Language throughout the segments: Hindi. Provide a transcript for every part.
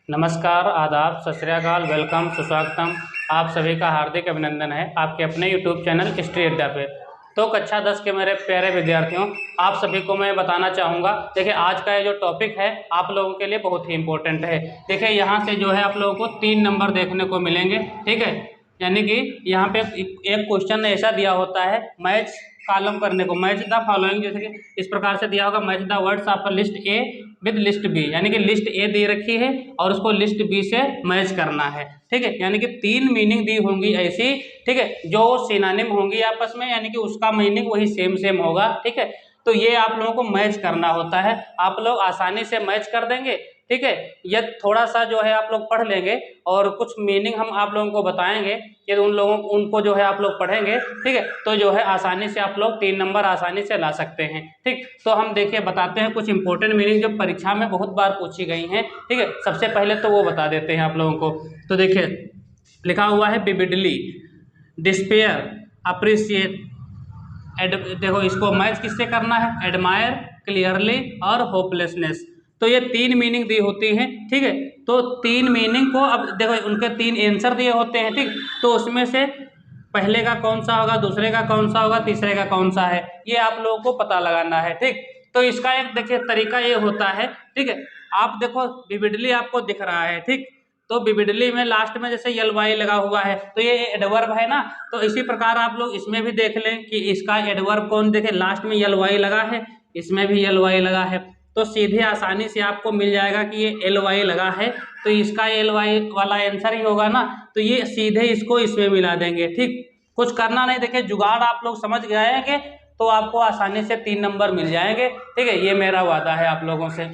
नमस्कार, आदाब, सत श्री अकाल, वेलकम, सुस्वागतम। आप सभी का हार्दिक अभिनंदन है आपके अपने यूट्यूब चैनल हिस्ट्री अड्डा पे। तो कक्षा 10 के मेरे प्यारे विद्यार्थियों, आप सभी को मैं बताना चाहूँगा। देखिए, आज का ये जो टॉपिक है आप लोगों के लिए बहुत ही इंपॉर्टेंट है। देखिए, यहाँ से जो है आप लोगों को 3 नंबर देखने को मिलेंगे, ठीक है। यानी कि यहाँ पे एक क्वेश्चन ऐसा दिया होता है मैच कॉलम करने को, मैच द फॉलोइंग, जैसे कि इस प्रकार से दिया होगा, match the words of list A with list B, यानी कि लिस्ट ए दे रखी है और उसको लिस्ट बी से मैच करना है, ठीक है। यानी कि 3 मीनिंग दी होंगी ऐसी, ठीक है, जो सिनोनिम होंगी आपस में, यानी कि उसका मीनिंग वही सेम होगा, ठीक है। तो ये आप लोगों को मैच करना होता है, आप लोग आसानी से मैच कर देंगे, ठीक है। ये थोड़ा सा जो है आप लोग पढ़ लेंगे और कुछ मीनिंग हम आप लोगों को बताएंगे, यदि उनको जो है आप लोग पढ़ेंगे, ठीक है, तो जो है आसानी से आप लोग 3 नंबर आसानी से ला सकते हैं, ठीक। तो हम देखिए बताते हैं कुछ इंपॉर्टेंट मीनिंग जो परीक्षा में बहुत बार पूछी गई हैं, ठीक है। सबसे पहले तो वो बता देते हैं आप लोगों को। तो देखिए लिखा हुआ है विविडली, डिस्पेयर, अप्रिशिएट, देखो इसको मैच किससे करना है, एडमायर, क्लियरली और होपलेसनेस। तो ये 3 मीनिंग दी होती हैं, ठीक है। तो 3 मीनिंग को अब देखो उनके 3 आंसर दिए होते हैं, ठीक। तो उसमें से पहले का कौन सा होगा, दूसरे का कौन सा होगा, तीसरे का कौन सा है, ये आप लोगों को पता लगाना है, ठीक। तो इसका एक देखिए तरीका ये होता है, ठीक है। आप देखो विविडली आपको दिख रहा है, ठीक। तो विविडली में लास्ट में जैसे यल वाई लगा हुआ है तो ये एडवर्ब है ना। तो इसी प्रकार आप लोग इसमें भी देख लें कि इसका एडवर्ब कौन, देखे लास्ट में यल वाई लगा है, इसमें भी यल वाई लगा है, तो सीधे आसानी से आपको मिल जाएगा कि ये एल वाई लगा है, तो इसका एल वाई वाला आंसर ही होगा ना। तो ये सीधे इसको इसमें मिला देंगे, ठीक। कुछ करना नहीं, देखिए जुगाड़ आप लोग समझ गए तो आपको आसानी से 3 नंबर मिल जाएंगे, ठीक है। ये मेरा वादा है आप लोगों से।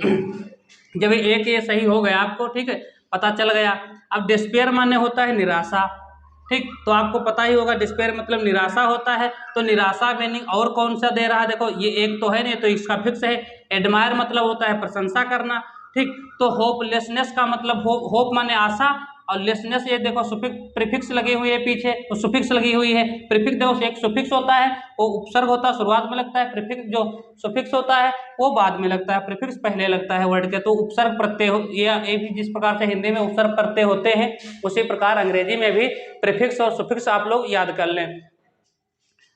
जब एक ये सही हो गया आपको, ठीक है, पता चल गया। अब डिस्पेयर माने होता है निराशा, ठीक। तो आपको पता ही होगा डिस्पेयर मतलब निराशा होता है। तो निराशा मीनिंग और कौन सा दे रहा है, देखो ये एक तो है नहीं, तो इसका फिक्स है। एडमायर मतलब होता है प्रशंसा करना, ठीक। तो होपलेसनेस का मतलब होप माने आशा, और लेसनेस ये देखो प्रीफिक्स लगी हुई है पीछे, तो सुफिक्स लगी हुई है। प्रीफिक्स देखो एक सुफिक्स होता है वो उपसर्ग होता है शुरुआत में लगता है, प्रीफिक्स जो सुफिक्स होता है वो बाद में लगता है, प्रीफिक्स पहले लगता है वर्ड के। तो उपसर्ग प्रत्यय ये भी जिस प्रकार से हिंदी में उपसर्ग प्रत्यय होते हैं उसी प्रकार अंग्रेजी में भी प्रीफिक्स और सुफिक्स आप लोग याद कर लें।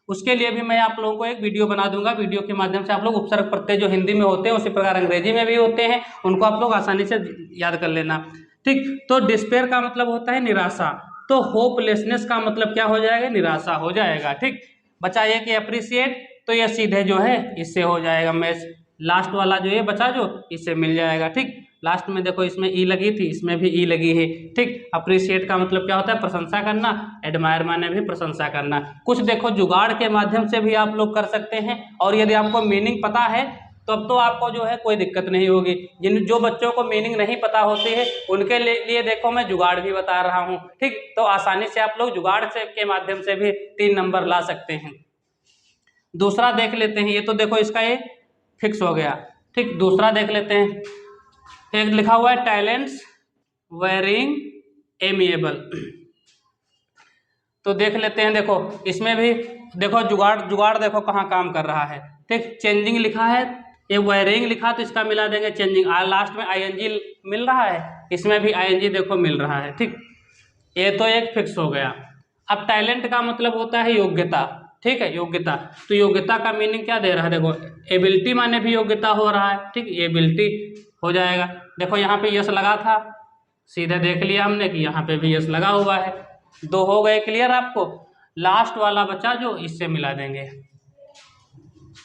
उसके लिए भी मैं आप लोगों को एक वीडियो बना दूंगा, वीडियो के माध्यम से आप लोग उपसर्ग प्रत्यय जो हिंदी में होते हैं उसी प्रकार अंग्रेजी में भी होते हैं उनको आप लोग आसानी से याद कर लेना, ठीक। तो डिस्पेयर का मतलब होता है निराशा, तो होपलेसनेस का मतलब क्या हो जाएगा, निराशा हो जाएगा, ठीक। बचा ये कि अप्रिशिएट, तो ये सीधे जो है इससे हो जाएगा मैच। लास्ट वाला जो ये बचा जो इससे मिल जाएगा, ठीक। लास्ट में देखो इसमें ई लगी थी, इसमें भी ई लगी है, ठीक। अप्रिशिएट का मतलब क्या होता है, प्रशंसा करना। एडमायर माने भी प्रशंसा करना। कुछ देखो जुगाड़ के माध्यम से भी आप लोग कर सकते हैं, और यदि आपको मीनिंग पता है तो अब तो आपको जो है कोई दिक्कत नहीं होगी। जो बच्चों को मीनिंग नहीं पता होती है उनके लिए देखो मैं जुगाड़ भी बता रहा हूँ, ठीक। तो आसानी से आप लोग जुगाड़ से के माध्यम से भी 3 नंबर ला सकते हैं। दूसरा देख लेते हैं, ये तो देखो इसका ये फिक्स हो गया, ठीक। दूसरा देख लेते हैं, एक लिखा हुआ है टैलेंट्स वेरिंग एमिएबल। तो देख लेते हैं, देखो इसमें भी देखो जुगाड़ देखो कहाँ काम कर रहा है, ठीक। चेंजिंग लिखा है, ये वेरिंग लिखा तो इसका मिला देंगे चेंजिंग, लास्ट में आईएनजी मिल रहा है, इसमें भी आईएनजी देखो मिल रहा है, ठीक। ये तो एक फिक्स हो गया। अब टैलेंट का मतलब होता है योग्यता, ठीक है, योग्यता। तो योग्यता का मीनिंग क्या दे रहा है, देखो एबिलिटी माने भी योग्यता हो रहा है, ठीक। एबिलिटी हो जाएगा। देखो यहाँ पे यस लगा था, सीधे देख लिया हमने कि यहाँ पे भी यस लगा हुआ है। 2 हो गए क्लियर आपको। लास्ट वाला बचा जो इससे मिला देंगे।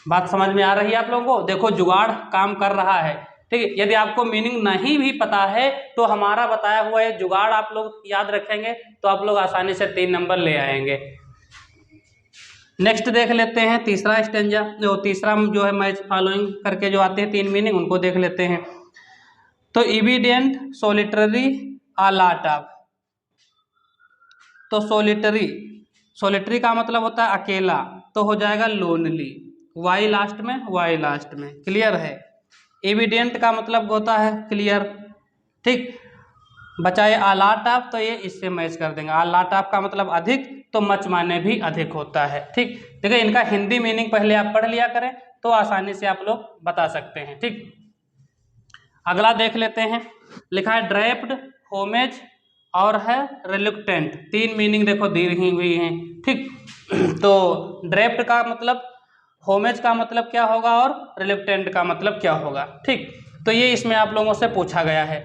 बात समझ में आ रही है आप लोगों को, देखो जुगाड़ काम कर रहा है, ठीक है। यदि आपको मीनिंग नहीं भी पता है तो हमारा बताया हुआ है जुगाड़ आप लोग याद रखेंगे तो आप लोग आसानी से 3 नंबर ले आएंगे। नेक्स्ट देख लेते हैं तीसरा स्टेंजा, जो तीसरा जो है मैच फॉलोइंग करके जो आते हैं 3 मीनिंग उनको देख लेते हैं। तो इविडेंट, सोलिटरी, अलाटाव। तो सोलिटरी का मतलब होता है अकेला, तो हो जाएगा लोनली, वाई लास्ट में, क्लियर है। एविडेंट का मतलब होता है क्लियर, ठीक। बचाए अलाटाव, तो ये इससे मैच कर देंगे। अलाटाव का मतलब अधिक, तो मच माने भी अधिक होता है, ठीक। देखिए इनका हिंदी मीनिंग पहले आप पढ़ लिया करें तो आसानी से आप लोग बता सकते हैं, ठीक। अगला देख लेते हैं, लिखा है ड्रेप्ड, होमेज और है रिलुक्टेंट। तीन मीनिंग देखो दी हुई हैं, ठीक। तो ड्रेप्ड का मतलब, होमेज का मतलब क्या होगा और रिलुक्टेंट का मतलब क्या होगा, ठीक। तो ये इसमें आप लोगों से पूछा गया है।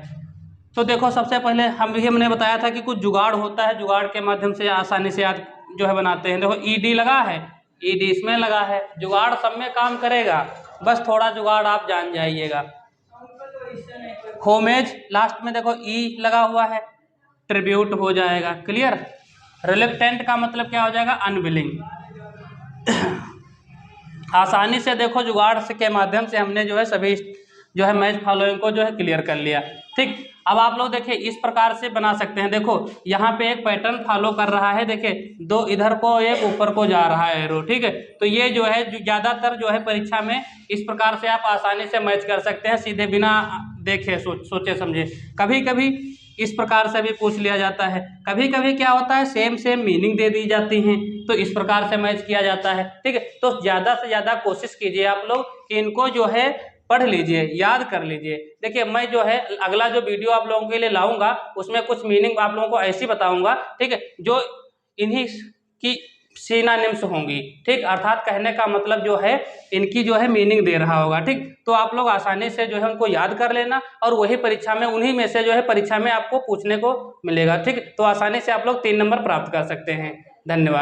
तो देखो सबसे पहले हमने बताया था कि कुछ जुगाड़ होता है, जुगाड़ के माध्यम से आसानी से याद जो है बनाते हैं। देखो ईडी लगा है, ईडी इसमें लगा है, जुगाड़ सब में काम करेगा, बस थोड़ा जुगाड़ आप जान जाइएगा। होमेज लास्ट में देखो ई लगा हुआ है, ट्रिब्यूट हो जाएगा, क्लियर। रिलक्टेंट का मतलब क्या हो जाएगा, अनविलिंग। आसानी से देखो जुगाड़ के माध्यम से हमने जो है सभी जो है मैच फॉलोइंग को जो है क्लियर कर लिया, ठीक। अब आप लोग देखिए इस प्रकार से बना सकते हैं। देखो यहाँ पे एक पैटर्न फॉलो कर रहा है, देखिए दो इधर को एक ऊपर को जा रहा है एरो, ठीक है। तो ये जो है ज़्यादातर जो है परीक्षा में इस प्रकार से आप आसानी से मैच कर सकते हैं, सीधे बिना देखे सोचे समझे। कभी कभी इस प्रकार से भी पूछ लिया जाता है, कभी कभी क्या होता है सेम मीनिंग दे दी जाती हैं, तो इस प्रकार से मैच किया जाता है, ठीक है। तो ज़्यादा से ज़्यादा कोशिश कीजिए आप लोग कि इनको जो है पढ़ लीजिए, याद कर लीजिए। देखिए मैं जो है अगला जो वीडियो आप लोगों के लिए लाऊंगा उसमें कुछ मीनिंग आप लोगों को ऐसी बताऊंगा, ठीक है, जो इन्हीं की सिनोनिम्स होंगी, ठीक। अर्थात कहने का मतलब जो है इनकी जो है मीनिंग दे रहा होगा, ठीक। तो आप लोग आसानी से जो है उनको याद कर लेना और वही परीक्षा में उन्हीं में से जो है परीक्षा में आपको पूछने को मिलेगा, ठीक। तो आसानी से आप लोग 3 नंबर प्राप्त कर सकते हैं। धन्यवाद।